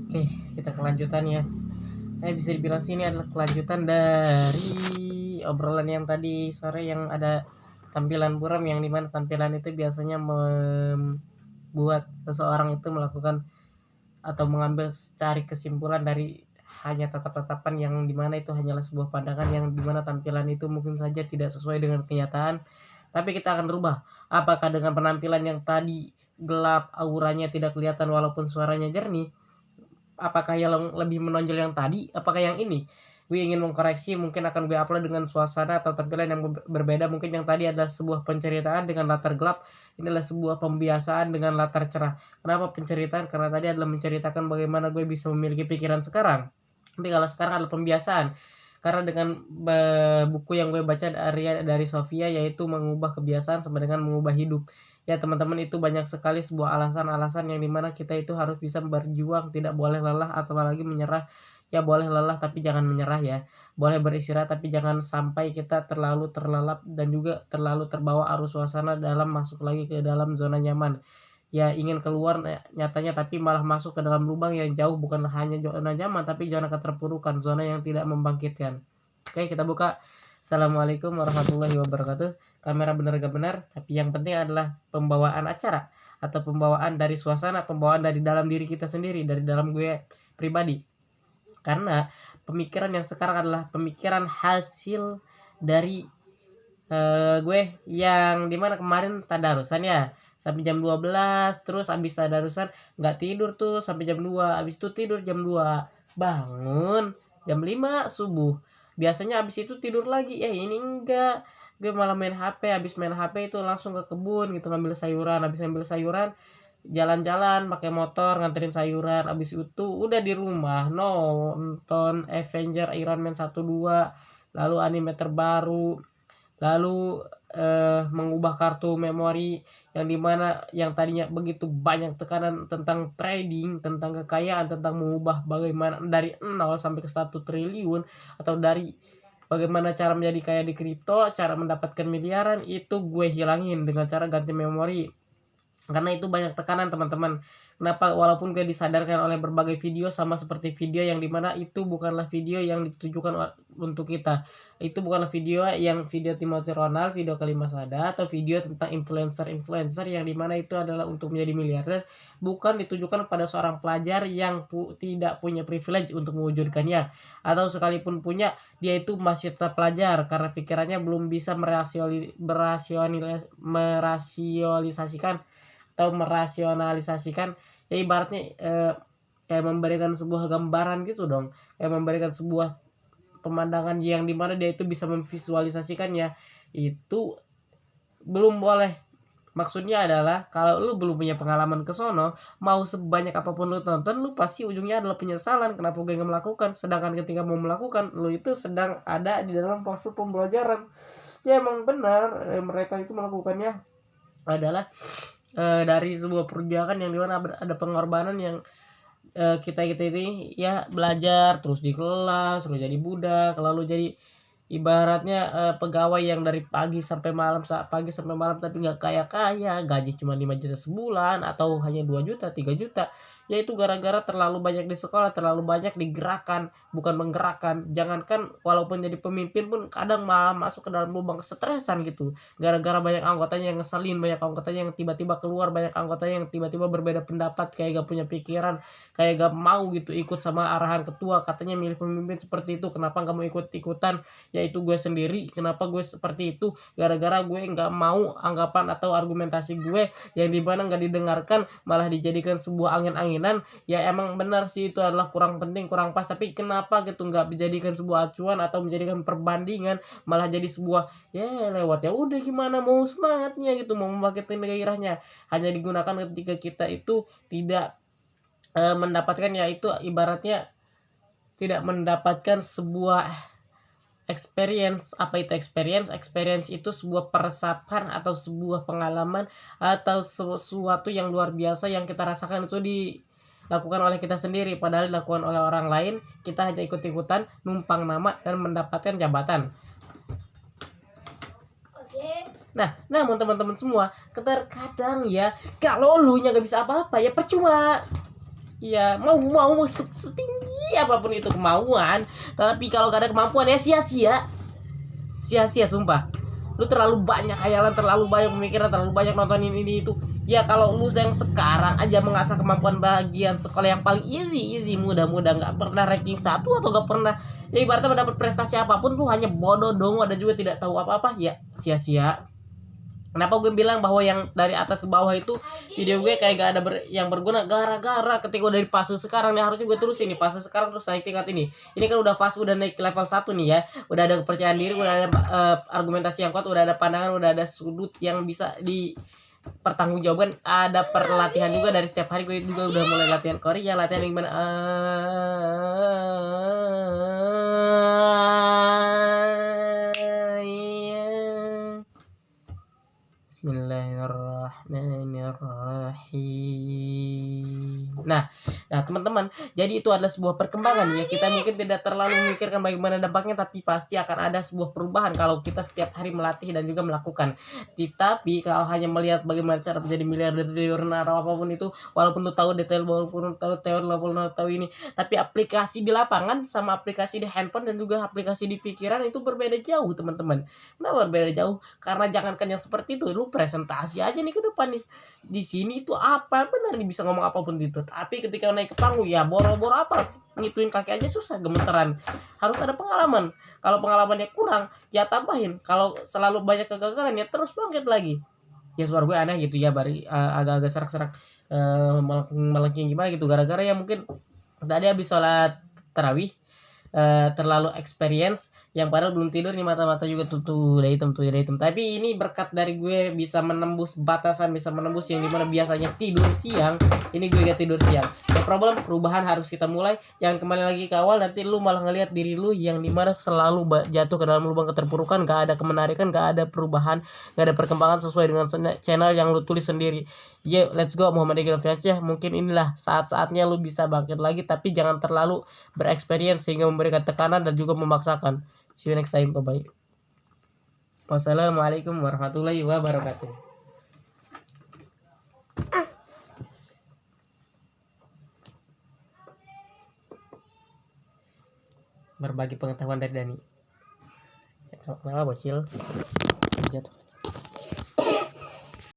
Oke, kita kelanjutan ya. Bisa dibilang sini adalah kelanjutan dari obrolan yang tadi sore yang ada tampilan buram, yang dimana tampilan itu biasanya membuat seseorang itu melakukan atau mengambil cari kesimpulan dari hanya tatap-tatapan yang dimana itu hanyalah sebuah pandangan yang dimana tampilan itu mungkin saja tidak sesuai dengan kenyataan. Tapi kita akan berubah. Apakah dengan penampilan yang tadi gelap, auranya tidak kelihatan walaupun suaranya jernih, apakah yang lebih menonjol yang tadi, apakah yang ini? Gue ingin mengkoreksi, mungkin akan gue upload dengan suasana atau tampilan yang berbeda. Mungkin yang tadi adalah sebuah penceritaan dengan latar gelap, ini adalah sebuah pembiasaan dengan latar cerah. Kenapa penceritaan? Karena tadi adalah menceritakan bagaimana gue bisa memiliki pikiran sekarang. Tapi kalau sekarang adalah pembiasaan. Karena dengan buku yang gue baca dari Sofia, yaitu mengubah kebiasaan sama dengan mengubah hidup. Ya teman-teman, itu banyak sekali sebuah alasan-alasan yang dimana kita itu harus bisa berjuang, tidak boleh lelah atau lagi menyerah. Ya boleh lelah tapi jangan menyerah ya. Boleh beristirahat tapi jangan sampai kita terlalu terlelap dan juga terlalu terbawa arus suasana dalam masuk lagi ke dalam zona nyaman. Ya ingin keluar nyatanya tapi malah masuk ke dalam lubang yang jauh, bukan hanya zona nyaman tapi zona keterpurukan, zona yang tidak membangkitkan. Oke, kita buka. Assalamualaikum warahmatullahi wabarakatuh. Kamera benar gak benar, tapi yang penting adalah pembawaan acara atau pembawaan dari suasana, pembawaan dari dalam diri kita sendiri, dari dalam gue pribadi. Karena pemikiran yang sekarang adalah pemikiran hasil dari gue yang dimana kemarin tadarusan ya sampai jam 12, terus abis tadarusan nggak tidur tuh sampai jam 2, abis itu tidur jam 2, bangun jam 5 subuh, biasanya abis itu tidur lagi. Ini enggak, gue malah main HP. Abis main HP itu langsung ke kebun gitu ngambil sayuran, abis ngambil sayuran jalan-jalan pakai motor nganterin sayuran, abis itu udah di rumah nonton Avenger Iron Man 1 2, lalu anime terbaru, lalu mengubah kartu memori yang dimana yang tadinya begitu banyak tekanan tentang trading, tentang kekayaan, tentang mengubah bagaimana dari 0 sampai ke 1 triliun, atau dari bagaimana cara menjadi kaya di kripto, cara mendapatkan miliaran, itu gue hilangin dengan cara ganti memori. Karena itu banyak tekanan teman-teman. Kenapa? Walaupun gue disadarkan oleh berbagai video, sama seperti video yang dimana itu bukanlah video yang ditujukan untuk kita. Itu bukanlah video Timothy Ronald, video Kelima Sada, atau video tentang influencer yang dimana itu adalah untuk menjadi miliarder. Bukan ditujukan pada seorang pelajar yang tidak punya privilege untuk mewujudkannya. Atau sekalipun punya, dia itu masih tetap pelajar karena pikirannya belum bisa merasionalisasikan, ya ibaratnya kayak memberikan sebuah gambaran gitu dong, kayak memberikan sebuah pemandangan yang dimana dia itu bisa memvisualisasikannya. Itu belum boleh. Maksudnya adalah kalau lu belum punya pengalaman ke sono, mau sebanyak apapun lu tonton, lu pasti ujungnya adalah penyesalan kenapa gue nggak melakukan. Sedangkan ketika mau melakukan, lu itu sedang ada di dalam proses pembelajaran. Ya emang benar, mereka itu melakukannya adalah dari sebuah perjuangan yang dimana ada pengorbanan yang kita ini ya belajar terus di kelas, terus jadi budak, lalu jadi ibaratnya pegawai yang dari pagi sampai malam tapi nggak kaya, gaji cuma 5 juta sebulan atau hanya 2 juta 3 juta. Yaitu gara-gara terlalu banyak di sekolah, terlalu banyak digerakkan, bukan menggerakkan. Jangankan walaupun jadi pemimpin pun kadang malah masuk ke dalam lubang kesetresan gitu, gara-gara banyak anggotanya yang ngeselin, banyak anggotanya yang tiba-tiba keluar, banyak anggotanya yang tiba-tiba berbeda pendapat, kayak gak punya pikiran, kayak gak mau gitu ikut sama arahan ketua, katanya milih pemimpin seperti itu, kenapa gak mau ikut-ikutan. Yaitu gue sendiri, kenapa gue seperti itu, gara-gara gue nggak mau anggapan atau argumentasi gue yang dimana nggak didengarkan, malah dijadikan sebuah angin-anginan. Ya emang benar sih itu adalah kurang penting, kurang pas, tapi kenapa gitu nggak dijadikan sebuah acuan atau menjadikan perbandingan, malah jadi sebuah ya lewat, ya udah gimana mau semangatnya gitu, mau membangkitkan gairahnya, hanya digunakan ketika kita itu tidak mendapatkan, yaitu ibaratnya tidak mendapatkan sebuah experience. Apa itu experience? Experience itu sebuah peresapan atau sebuah pengalaman atau sesuatu yang luar biasa yang kita rasakan itu dilakukan oleh kita sendiri, padahal dilakukan oleh orang lain. Kita hanya ikut-ikutan, numpang nama dan mendapatkan jabatan. Nah, namun teman-teman semua, terkadang ya kalau lu nya gak bisa apa-apa ya percuma. Ya mau setinggi apapun itu kemauan, tapi kalau gak ada kemampuan ya sia-sia sumpah. Lu terlalu banyak khayalan, terlalu banyak pemikiran, terlalu banyak nonton ini itu. Ya kalau lu yang sekarang aja mengasah kemampuan bagian sekolah yang paling easy mudah-mudah, nggak pernah ranking 1 atau nggak pernah, ya ibaratnya mendapat prestasi apapun, lu hanya bodoh dong, ada juga tidak tahu apa-apa, ya sia-sia. Kenapa gue bilang bahwa yang dari atas ke bawah itu video gue kayak gak ada yang berguna, gara-gara ketika udah dari fase sekarang nih, harusnya gue terus ini fase sekarang terus naik tingkat ini kan udah fase, udah naik level 1 nih ya, udah ada kepercayaan diri, udah ada argumentasi yang kuat, udah ada pandangan, udah ada sudut yang bisa dipertanggungjawabkan, ada perlatihan juga dari setiap hari. Gue juga udah mulai latihan Korea, latihan yang gimana Bismillahirrahmanirrahim. Nah, teman-teman, jadi itu adalah sebuah perkembangan ya. Kita mungkin tidak terlalu memikirkan bagaimana dampaknya, tapi pasti akan ada sebuah perubahan kalau kita setiap hari melatih dan juga melakukan. Tapi kalau hanya melihat bagaimana cara menjadi miliarder atau apapun itu, walaupun lu tahu detail, walaupun tahu teori, walaupun tahu ini, tapi aplikasi di lapangan sama aplikasi di handphone dan juga aplikasi di pikiran itu berbeda jauh, teman-teman. Kenapa berbeda jauh? Karena jangankan yang seperti itu, lu presentasi aja nih ke depan nih, di sini itu apa benar nih, bisa ngomong apapun itu, tapi ketika naik ke panggung ya boro-boro apa, ngituin kaki aja susah, gemeteran. Harus ada pengalaman. Kalau pengalamannya kurang ya tambahin, kalau selalu banyak kegagalan ya terus bangkit lagi. Ya suara gue aneh gitu ya, bari agak-agak serak-serak, melengking gimana gitu, gara-gara ya mungkin tadi habis sholat tarawih, terlalu experience, yang padahal belum tidur nih, mata-mata juga udah hitam. Tapi ini berkat dari gue bisa menembus batasan, bisa menembus yang dimana biasanya tidur siang, ini gue gak tidur siang. No problem, perubahan harus kita mulai. Jangan kembali lagi ke awal, nanti lu malah ngelihat diri lu yang dimana selalu jatuh ke dalam lubang keterpurukan, gak ada kemenarikan, gak ada perubahan, gak ada perkembangan sesuai dengan channel yang lu tulis sendiri. Yo, let's go, Muhammad Igil Fiansyah. Mungkin inilah saat-saatnya lu bisa bangkit lagi, tapi jangan terlalu bereksperience sehingga memberikan tekanan dan juga memaksakan. See you next time, bye-bye. Wassalamualaikum warahmatullahi wabarakatuh. Berbagi pengetahuan dari Dani. Kenapa bocil? Jatuh.